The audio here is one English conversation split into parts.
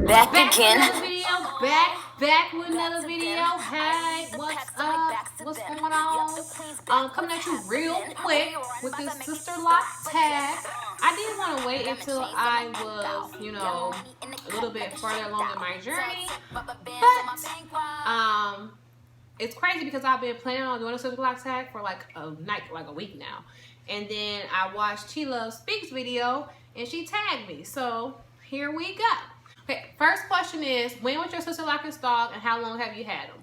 Back again. Back with another video. Hey, what's up? What's going on? Coming at you real quick with this Sisterlock TAG. I did want to wait until I was, a little bit further along in my journey, but it's crazy because I've been planning on doing a Sisterlock TAG for like a week now, and then I watched She Loves Speaks video and she tagged me, so here we go. Okay, first question is, when was your Sisterlock installed and how long have you had them?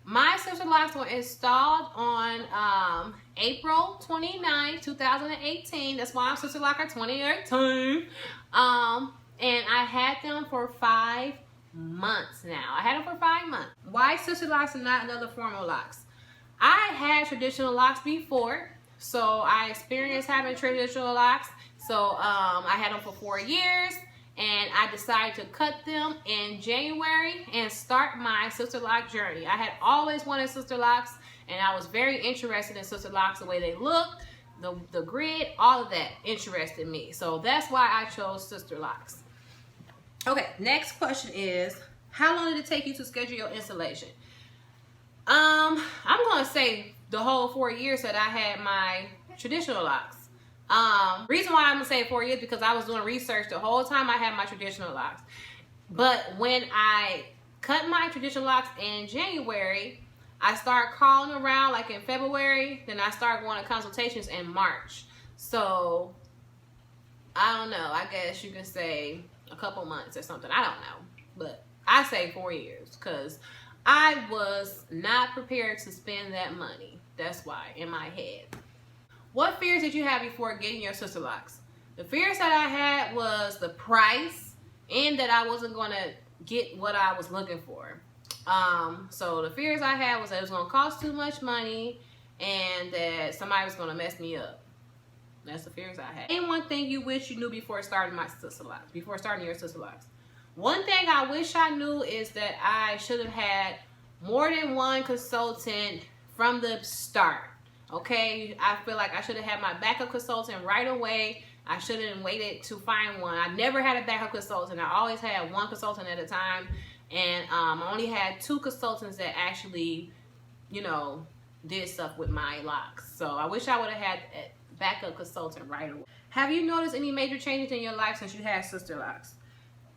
My Sisterlocks were installed on April 29, 2018. That's why I'm Sisterlocker 2018. And I had them for 5 months now. I had them for 5 months. Why Sisterlocks and not another form of locks? I had traditional locks before, so I experienced having traditional locks. So I had them for 4 years. And I decided to cut them in January and start my Sisterlock journey. I had always wanted Sisterlocks, and I was very interested in Sisterlocks, the way they looked, the grid, all of that interested me. So that's why I chose Sisterlocks. Okay, next question is, how long did it take you to schedule your installation? I'm gonna say the whole 4 years that I had my traditional locks. Reason why I'm gonna say 4 years, because I was doing research the whole time I had my traditional locks. But when I cut my traditional locks in January, I started calling around like in February, then I started going to consultations in March. So I don't know, I guess you can say a couple months or something, I don't know. But I say 4 years because I was not prepared to spend that money. That's why, in my head. What fears did you have before getting your Sisterlocks? The fears that I had was the price and that I wasn't going to get what I was looking for. So the fears I had was that it was going to cost too much money and that somebody was going to mess me up. That's the fears I had. And one thing you wish you knew before starting my Sisterlocks, before starting your Sisterlocks. One thing I wish I knew is that I should have had more than one consultant from the start. Okay, I feel like I should have had my backup consultant right away. I shouldn't waited to find one. I never had a backup consultant. I always had one consultant at a time, and I only had 2 consultants that actually, did stuff with my locks. So I wish I would have had a backup consultant right away. Have you noticed any major changes in your life since you had Sisterlocks?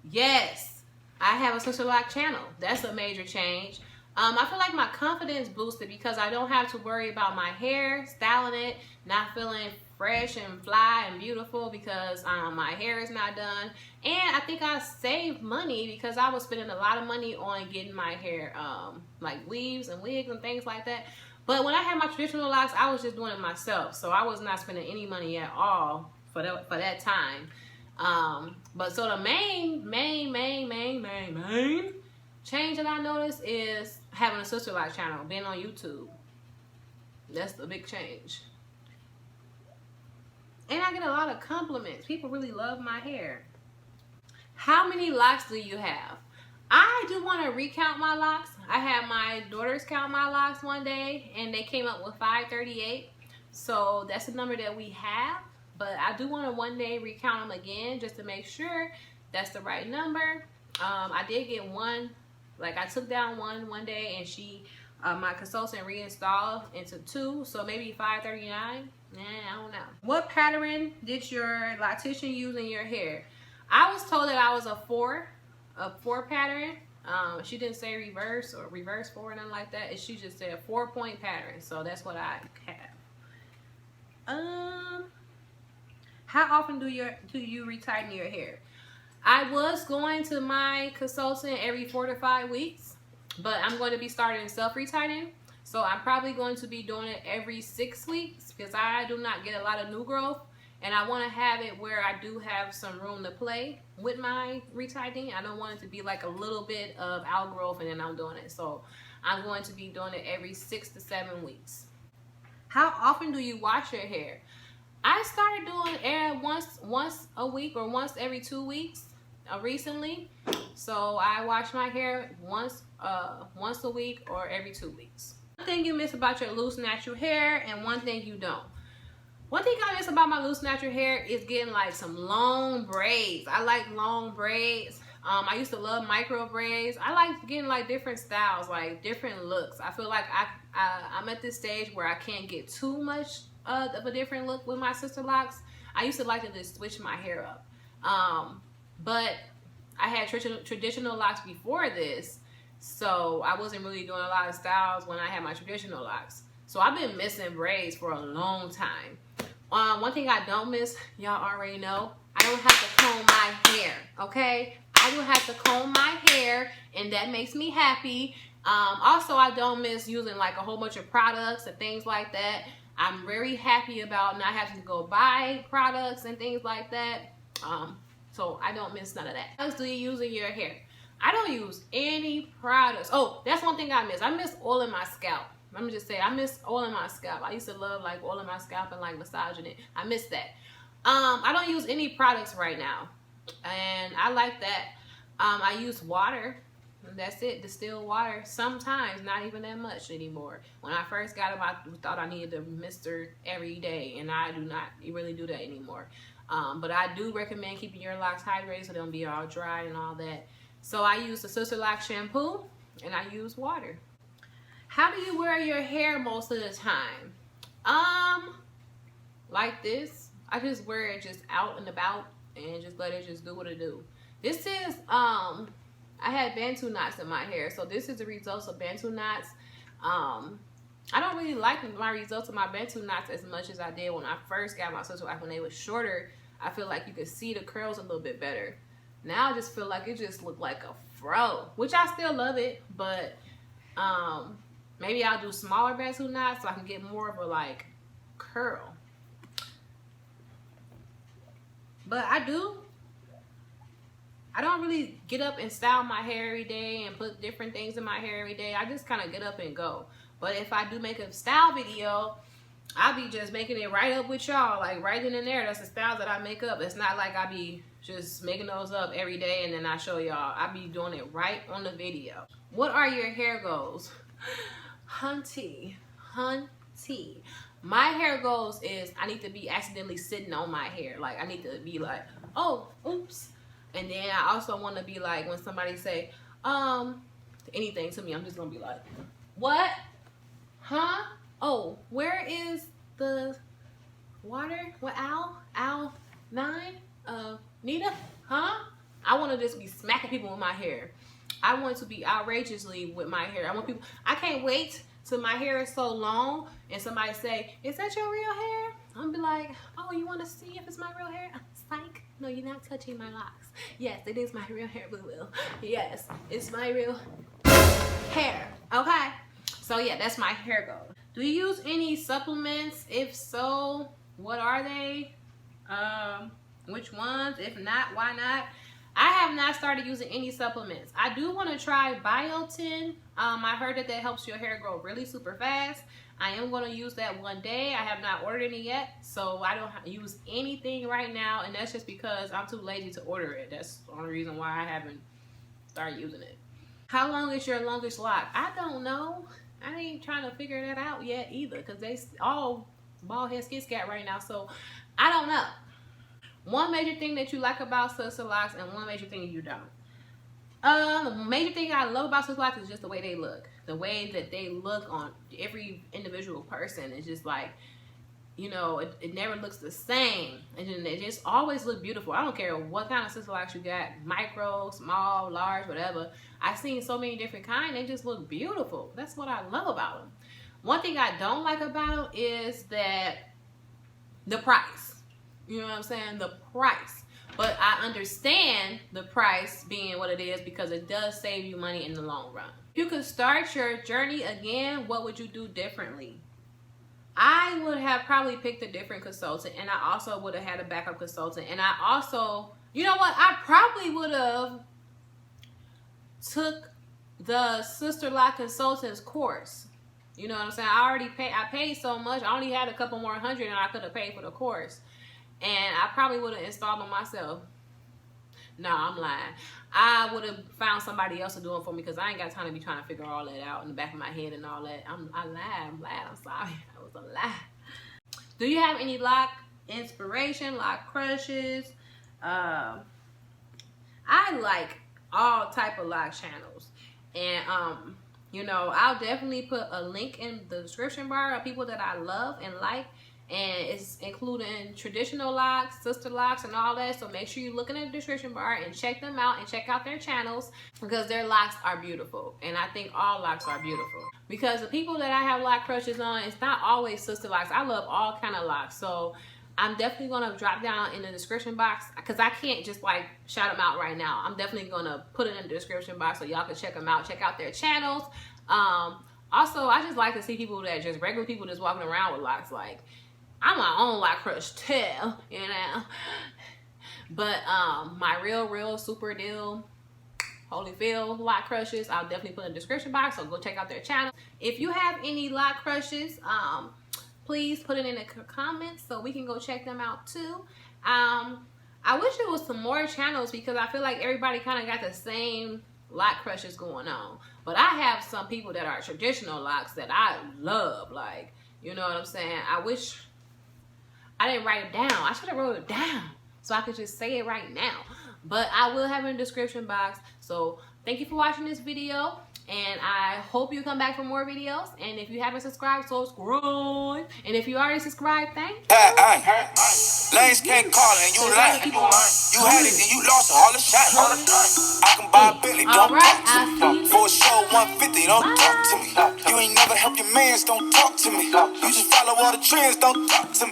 Yes, I have a Sisterlock channel. That's a major change. I feel like my confidence boosted because I don't have to worry about my hair, styling it, not feeling fresh and fly and beautiful because my hair is not done. And I think I saved money because I was spending a lot of money on getting my hair, like weaves and wigs and things like that. But when I had my traditional locks, I was just doing it myself. So I was not spending any money at all for that time. But so the main change that I noticed is having a Sisterlock channel, being on YouTube. That's the big change. And I get a lot of compliments. People really love my hair. How many locks do you have? I do want to recount my locks. I had my daughters count my locks one day and they came up with 538. So that's the number that we have. But I do want to one day recount them again just to make sure that's the right number. I did get one. Like I took down one day and she, my consultant reinstalled into 2, so maybe 539. I don't know. What pattern did your loctician use in your hair? I was told that I was a 4 pattern. She didn't say reverse or reverse 4 or nothing like that. She just said 4-point pattern. So that's what I have. How often do you retighten your hair? I was going to my consultant every 4 to 5 weeks, but I'm going to be starting self-retightening. So I'm probably going to be doing it every 6 weeks because I do not get a lot of new growth. And I want to have it where I do have some room to play with my retightening. I don't want it to be like a little bit of outgrowth and then I'm doing it. So I'm going to be doing it every 6 to 7 weeks. How often do you wash your hair? I started doing it once a week or once every 2 weeks. Recently, so I wash my hair once a week or every 2 weeks. One thing you miss about your loose natural hair and one thing you don't. One thing I miss about my loose natural hair is getting like some long braids. I like long braids. I used to love micro braids. I like getting like different styles, like different looks. I feel like I'm at this stage where I can't get too much of a different look with my sister locks. I used to like to just switch my hair up. But I had traditional locks before this, so I wasn't really doing a lot of styles when I had my traditional locks. So I've been missing braids for a long time. One thing I don't miss, y'all already know, I don't have to comb my hair, okay? I don't have to comb my hair, and that makes me happy. Also, I don't miss using like a whole bunch of products and things like that. I'm very happy about not having to go buy products and things like that. So I don't miss none of that. What else do you use in your hair? I don't use any products. Oh, that's one thing I miss. I miss oil in my scalp. Let me just say, I miss oil in my scalp. I used to love like oil in my scalp and like massaging it. I miss that. I don't use any products right now, and I like that. I use water. That's it, distilled water. Sometimes, not even that much anymore. When I first got them, I thought I needed to mister every day, and I do not really do that anymore. But I do recommend keeping your locks hydrated so they don't be all dry and all that. So I use the Sisterlock shampoo, and I use water. How do you wear your hair most of the time? Like this. I just wear it just out and about and just let it just do what it do. This is, I had Bantu knots in my hair. So this is the results of Bantu knots. I don't really like my results of my Bantu knots as much as I did when I first got my Sisterlock. When they were shorter, I feel like you could see the curls a little bit better. Now I just feel like it just looked like a fro, which I still love it, but maybe I'll do smaller Bantu knots so I can get more of a like curl. But I don't really get up and style my hair every day and put different things in my hair every day. I just kind of get up and go. But if I do make a style video, I'll be just making it right up with y'all, like right in there. That's the styles that I make up. It's not like I be just making those up every day and then I show y'all. I be doing it right on the video. What are your hair goals? Hunty. My hair goals is I need to be accidentally sitting on my hair. Like I need to be like, oh, oops. And then I also want to be like, when somebody say anything to me, I'm just gonna be like, what? Huh? Oh, where is the water? What, Al 9? Nita? Huh? I want to just be smacking people with my hair. I want to be outrageously with my hair. I want people, I can't wait till my hair is so long and somebody say, is that your real hair? I'm gonna be like, oh, you want to see if it's my real hair? Psych. No, you're not touching my locks. Yes, it is my real hair, Boo Boo. Yes, it's my real hair. Okay? So yeah, that's my hair goal. Do you use any supplements? If so, what are they? Which ones? If not, why not? I have not started using any supplements. I do want to try biotin. I heard that helps your hair grow really super fast. I am going to use that one day. I have not ordered any yet, so I don't use anything right now, and that's just because I'm too lazy to order it. That's the only reason why I haven't started using it. How long is your longest lock? I don't know. I ain't trying to figure that out yet either, because they all bald head skit scat right now, so I don't know. One major thing that you like about Sisterlocks and one major thing you don't. The major thing I love about Sisterlocks is just the way they look. The way that they look on every individual person is just like, you know, it never looks the same. And then they just always look beautiful. I don't care what kind of Sisterlocks you got, micro, small, large, whatever. I've seen so many different kinds. They just look beautiful. That's what I love about them. One thing I don't like about them is that the price. You know what I'm saying? The price. But I understand the price being what it is because it does save you money in the long run. If you could start your journey again, what would you do differently? I would have probably picked a different consultant, and I also would have had a backup consultant. And I also, you know what? I probably would have took the Sisterlock consultant's course. You know what I'm saying? I paid so much. I only had a couple more $100 and I could have paid for the course. And I probably would have installed them myself. No, I'm lying. I would have found somebody else to do it for me because I ain't got time to be trying to figure all that out in the back of my head and all that. I lied. I'm sorry. That was a lie. Do you have any lock inspiration, lock crushes? I all type of lock channels. And you know, I'll definitely put a link in the description bar of people that I love and like, and it's including traditional locks, Sisterlocks, and all that. So make sure you look in the description bar and check them out and check out their channels, because their locks are beautiful. And I think all locks are beautiful, because the people that I have lock crushes on, it's not always Sisterlocks. I love all kind of locks. So I'm definitely gonna drop down in the description box, because I can't just like shout them out right now. I'm definitely gonna put it in the description box so y'all can check them out, check out their channels. Also, I just like to see people that just regular people just walking around with locks. Like, I'm my own lock crush too, you know. But my real super deal Holyfield lock crushes, I'll definitely put in the description box, so go check out their channel. If you have any lock crushes, please put it in the comments so we can go check them out too. I wish there was some more channels, because I feel like everybody kind of got the same lock crushes going on. But I have some people that are traditional locks that I love, like, you know what I'm saying? I wish I didn't write it down. I should have wrote it down so I could just say it right now. But I will have it in the description box. So thank you for watching this video, and I hope you come back for more videos. And if you haven't subscribed, subscribe. And if you already subscribed, thank you. Lanes can't call and you lying. You had it and you lost all the shots. I can buy a Billy, don't talk to me. For a show 150, don't talk to me. You ain't never help your mans, don't talk to me. You just follow all the trends, don't talk to me.